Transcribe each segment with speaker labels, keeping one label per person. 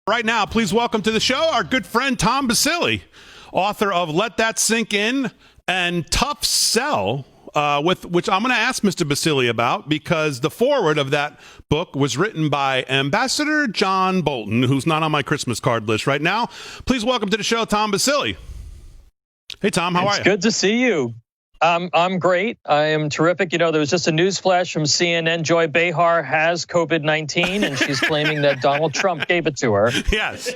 Speaker 1: Right now, please welcome to the show our good friend Tom Basile, author of Let That Sink In and Tough Sell, which I'm going to ask Mr. Basile about because the foreword of that book was written by Ambassador John Bolton, who's not on my Christmas card list right now. Please welcome to the show, Tom Basile. Hey, Tom, how are you?
Speaker 2: It's good to see you. I'm great. I am terrific. You know, there was just a news flash from CNN. Joy Behar has COVID-19, and she's claiming that Donald Trump gave it to her.
Speaker 1: Yes.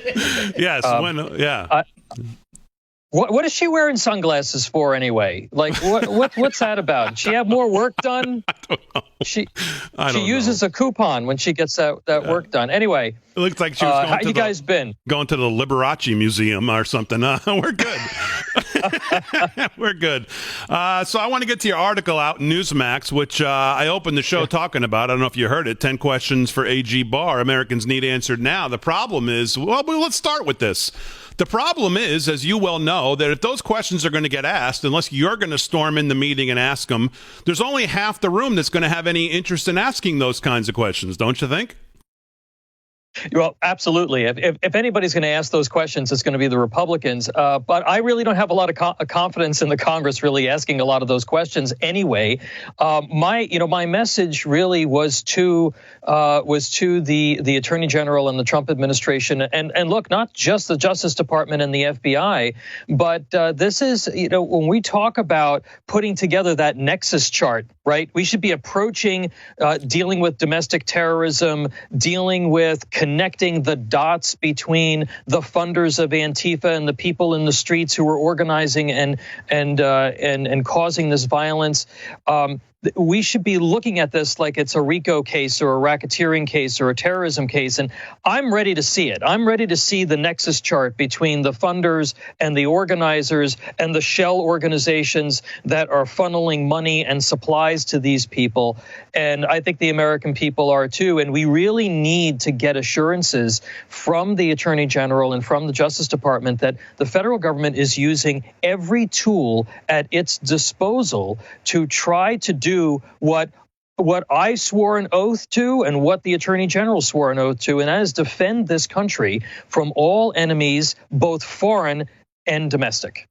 Speaker 2: What is she wearing sunglasses for anyway? Like, what's that about? Does she have more work done?
Speaker 1: I don't know.
Speaker 2: She uses a coupon when she gets that work done. Anyway,
Speaker 1: it looks like she was going
Speaker 2: how you guys been?
Speaker 1: Going to the Liberace Museum or something. We're good. We're good. So I want to get to your article out in Newsmax, which I opened the show talking about. I don't know if you heard it. 10 questions for AG Barr. Americans need answered now. The problem is, well, let's start with this. The problem is, as you well know, that if those questions are going to get asked, unless you're going to storm in the meeting and ask them, there's only half the room that's going to have any interest in asking those kinds of questions, don't you think?
Speaker 2: Well, absolutely. If anybody's going to ask those questions, it's going to be the Republicans. But I really don't have a lot of confidence in the Congress really asking a lot of those questions anyway. My message really was to the Attorney General and the Trump administration, and look, not just the Justice Department and the FBI, but this is, when we talk about putting together that nexus chart, right? We should be approaching dealing with domestic terrorism, dealing with connecting the dots between the funders of Antifa and the people in the streets who are organizing and causing this violence. We should be looking at this like it's a RICO case or a racketeering case or a terrorism case. And I'm ready to see it. I'm ready to see the nexus chart between the funders and the organizers and the shell organizations that are funneling money and supplies to these people. And I think the American people are too. And we really need to get assurances from the Attorney General and from the Justice Department that the federal government is using every tool at its disposal to try to do what I swore an oath to and what the Attorney General swore an oath to, and that is defend this country from all enemies, both foreign and domestic.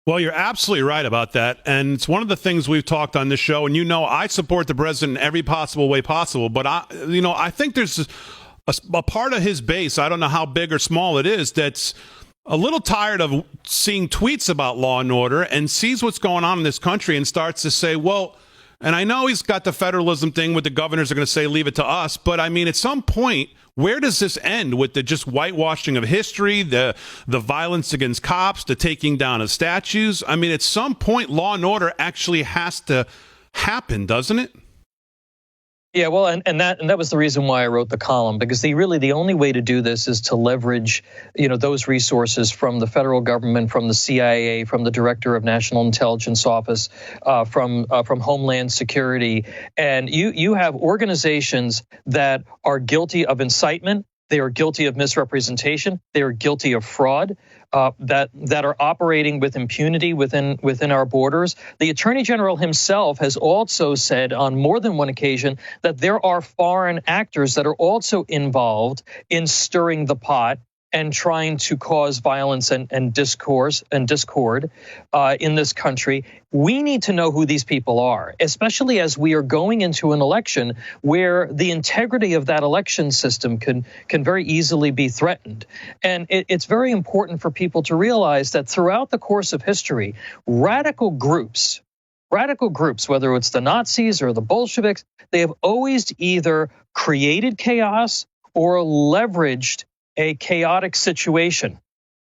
Speaker 1: Well, you're absolutely right about that. And it's one of the things we've talked on this show. And, I support the president in every possible way possible. But, I think there's a part of his base, I don't know how big or small it is, that's a little tired of seeing tweets about law and order and sees what's going on in this country and starts to say, well, and I know he's got the federalism thing with the governors are going to say, leave it to us. But I mean, at some point, where does this end with the just whitewashing of history, the violence against cops, the taking down of statues? I mean, at some point, law and order actually has to happen, doesn't it?
Speaker 2: Yeah, well, and that was the reason why I wrote the column, because the only way to do this is to leverage, those resources from the federal government, from the CIA, from the Director of National Intelligence Office, from Homeland Security. And you have organizations that are guilty of incitement. They are guilty of misrepresentation. They are guilty of fraud. That are operating with impunity within our borders. The Attorney General himself has also said on more than one occasion that there are foreign actors that are also involved in stirring the pot and trying to cause violence and discord in this country. We need to know who these people are, especially as we are going into an election where the integrity of that election system can very easily be threatened. And it's very important for people to realize that throughout the course of history, radical groups, whether it's the Nazis or the Bolsheviks, they have always either created chaos or leveraged a chaotic situation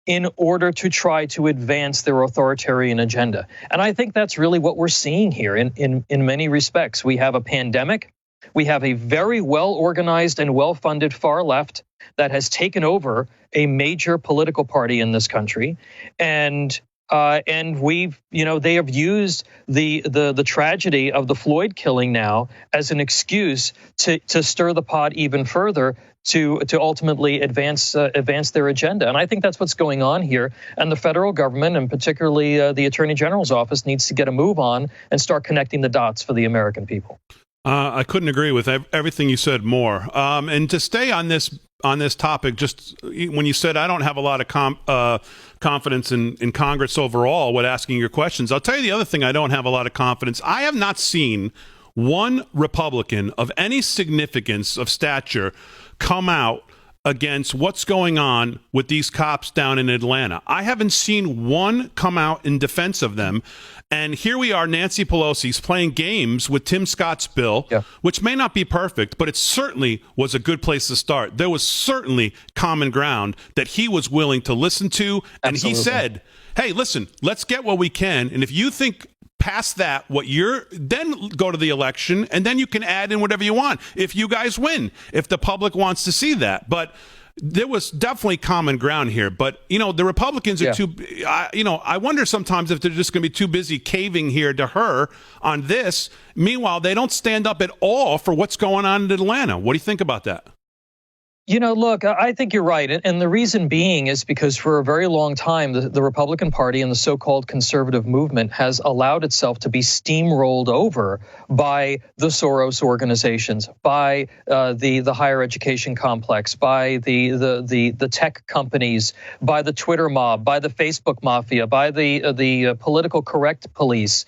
Speaker 2: in order to try to advance their authoritarian agenda. And I think that's really what we're seeing here in many respects. We have a pandemic. We have a very well-organized and well-funded far left that has taken over a major political party in this country. And we've, they have used the tragedy of the Floyd killing now as an excuse to stir the pot even further to ultimately advance their agenda. And I think that's what's going on here. And the federal government, and particularly the Attorney General's office, needs to get a move on and start connecting the dots for the American people.
Speaker 1: I couldn't agree with everything you said more. And to stay on this on this topic, just when you said I don't have a lot of confidence in Congress overall with asking your questions, I'll tell you the other thing I don't have a lot of confidence. I have not seen one Republican of any significance of stature come out against what's going on with these cops down in Atlanta. I haven't seen one come out in defense of them. And here we are, Nancy Pelosi's playing games with Tim Scott's bill, which may not be perfect, but it certainly was a good place to start. There was certainly common ground that he was willing to listen to. And He said, hey, listen, let's get what we can. And if you think past that, then go to the election, and then you can add in whatever you want if you guys win, if the public wants to see that. But there was definitely common ground here. But, the Republicans are I wonder sometimes if they're just going to be too busy caving here to her on this. Meanwhile, they don't stand up at all for what's going on in Atlanta. What do you think about that?
Speaker 2: Look, I think you're right. And the reason being is because for a very long time, the Republican Party and the so-called conservative movement has allowed itself to be steamrolled over by the Soros organizations, by the higher education complex, by the tech companies, by the Twitter mob, by the Facebook mafia, by the political correct police,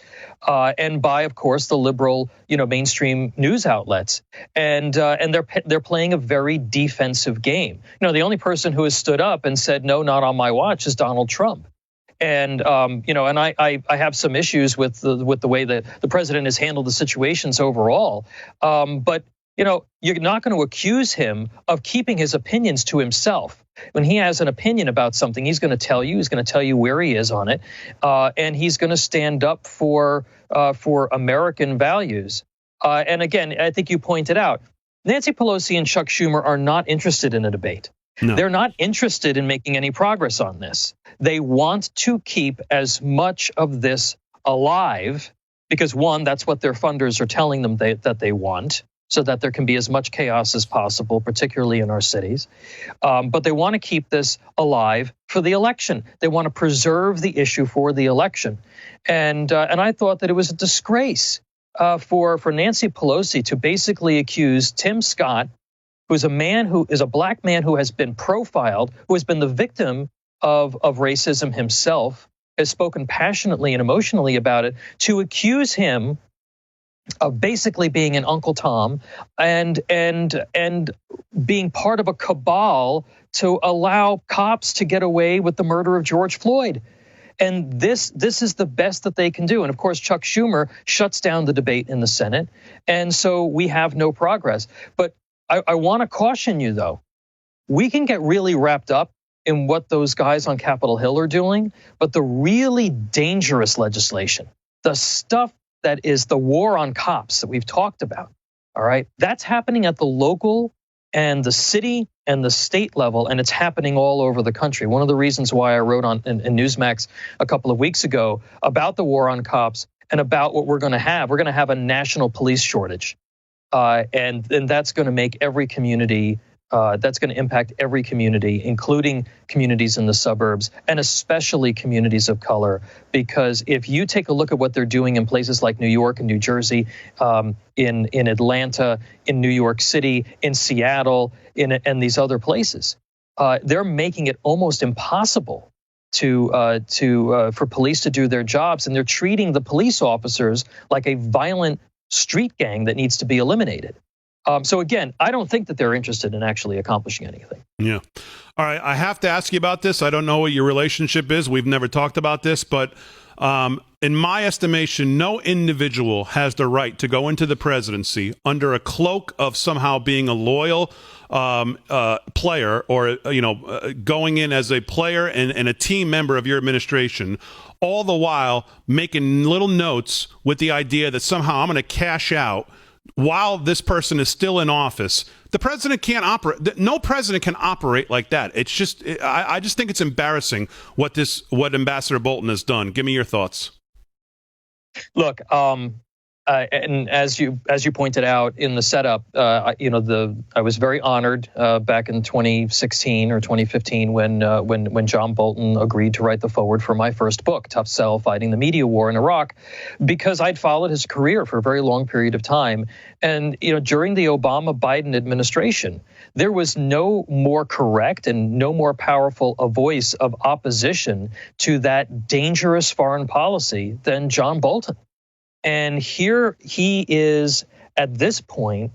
Speaker 2: and by, of course, the liberal, mainstream news outlets. And they're playing a very defensive game. The only person who has stood up and said, no, not on my watch is Donald Trump. And, and I have some issues with the way that the president has handled the situations overall. But, you're not going to accuse him of keeping his opinions to himself. When he has an opinion about something, he's going to tell you. He's going to tell you where he is on it, and he's going to stand up for American values. And again, I think you pointed out, Nancy Pelosi and Chuck Schumer are not interested in a debate. No. They're not interested in making any progress on this. They want to keep as much of this alive because, one, that's what their funders are telling them that they want, so that there can be as much chaos as possible, particularly in our cities. But they want to keep this alive for the election. They want to preserve the issue for the election. And I thought that it was a disgrace for Nancy Pelosi to basically accuse Tim Scott, who's a black man who has been profiled, who has been the victim of racism himself, has spoken passionately and emotionally about it, to accuse him of basically being an Uncle Tom and being part of a cabal to allow cops to get away with the murder of George Floyd. And this is the best that they can do. And of course, Chuck Schumer shuts down the debate in the Senate. And so we have no progress. But I want to caution you, though. We can get really wrapped up in what those guys on Capitol Hill are doing. But the really dangerous legislation, the stuff that is the war on cops that we've talked about, all right, that's happening at the local and the city and the state level, and it's happening all over the country. One of the reasons why I wrote in Newsmax a couple of weeks ago about the war on cops and about what we're going to have a national police shortage. And that's going to make every community, that's going to impact every community, including communities in the suburbs and especially communities of color. Because if you take a look at what they're doing in places like New York and New Jersey, in Atlanta, in New York City, in Seattle, and these other places, they're making it almost impossible for police to do their jobs, and they're treating the police officers like a violent street gang that needs to be eliminated. So again, I don't think that they're interested in actually accomplishing anything.
Speaker 1: Yeah. All right. I have to ask you about this. I don't know what your relationship is. We've never talked about this, but in my estimation, no individual has the right to go into the presidency under a cloak of somehow being a loyal player or, going in as a player and a team member of your administration, all the while making little notes with the idea that somehow I'm going to cash out while this person is still in office. The president can't operate. No president can operate like that. It's just, I just think it's embarrassing what Ambassador Bolton has done. Give me your thoughts.
Speaker 2: Look, And as you pointed out in the setup, I was very honored back in 2016 or 2015 when John Bolton agreed to write the foreword for my first book, Tough Sell: Fighting the Media War in Iraq, because I'd followed his career for a very long period of time. And during the Obama-Biden administration, there was no more correct and no more powerful a voice of opposition to that dangerous foreign policy than John Bolton. And here he is at this point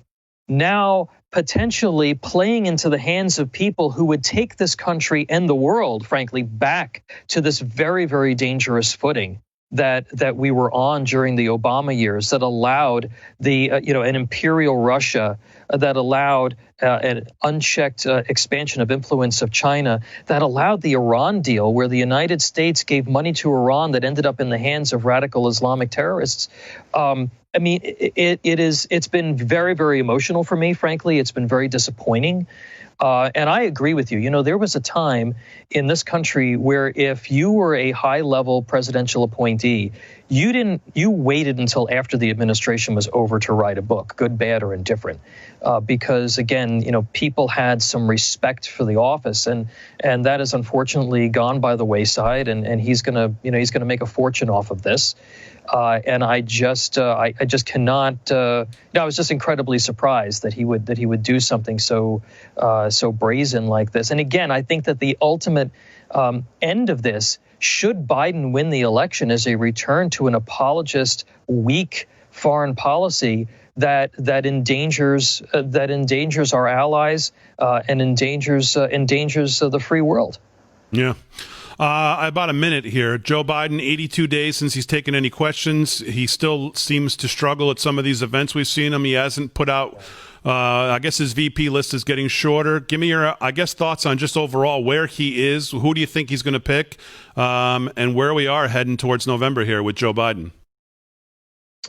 Speaker 2: now potentially playing into the hands of people who would take this country and the world, frankly, back to this very, very dangerous footing that we were on during the Obama years, that allowed an imperial Russia, that allowed an unchecked expansion of influence of China, that allowed the Iran deal, where the United States gave money to Iran that ended up in the hands of radical Islamic terrorists. It's been very, very emotional for me, frankly. It's been very disappointing. And I agree with you. There was a time in this country where if you were a high-level presidential appointee, you waited until after the administration was over to write a book, good, bad, or indifferent, because again, people had some respect for the office, and that is unfortunately gone by the wayside. And he's gonna make a fortune off of this. And I just cannot. I was just incredibly surprised that he would do something so brazen like this. And again, I think that the ultimate end of this, should Biden win the election, is a return to an apologist, weak foreign policy that endangers our allies and endangers the free world.
Speaker 1: Yeah. About a minute here. Joe Biden, 82 days since he's taken any questions. He still seems to struggle at some of these events we've seen him. He hasn't put out, I guess his VP list is getting shorter. Give me your, thoughts on just overall where he is. Who do you think he's going to pick? And where we are heading towards November here with Joe Biden.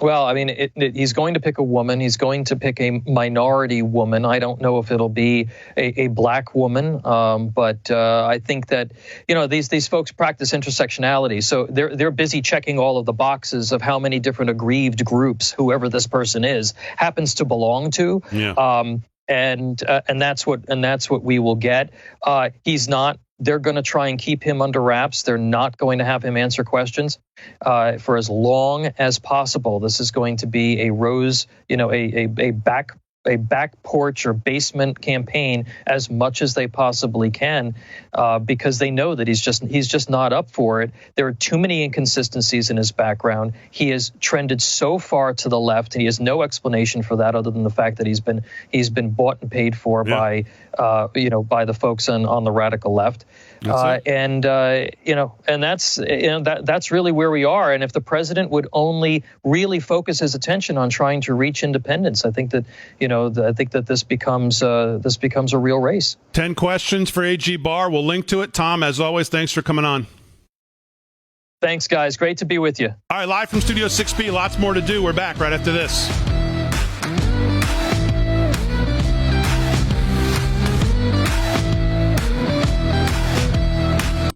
Speaker 2: Well, he's going to pick a woman. He's going to pick a minority woman. I don't know if it'll be a black woman, but I think that these folks practice intersectionality, so they're busy checking all of the boxes of how many different aggrieved groups whoever this person is happens to belong to. Yeah. And that's what we will get. He's not. They're going to try and keep him under wraps. They're not going to have him answer questions for as long as possible. This is going to be a back porch or basement campaign as much as they possibly can, because they know that he's just not up for it. There are too many inconsistencies in his background. He has trended so far to the left, and he has no explanation for that other than the fact that he's been bought and paid for by the folks on the radical left. And that's really where we are. And if the president would only really focus his attention on trying to reach independence, I think that this becomes a real race.
Speaker 1: 10 questions for AG Barr. We'll link to it. Tom, as always, thanks for coming on.
Speaker 2: Thanks, guys. Great to be with you.
Speaker 1: All right, live from Studio 6B. Lots more to do. We're back right after this.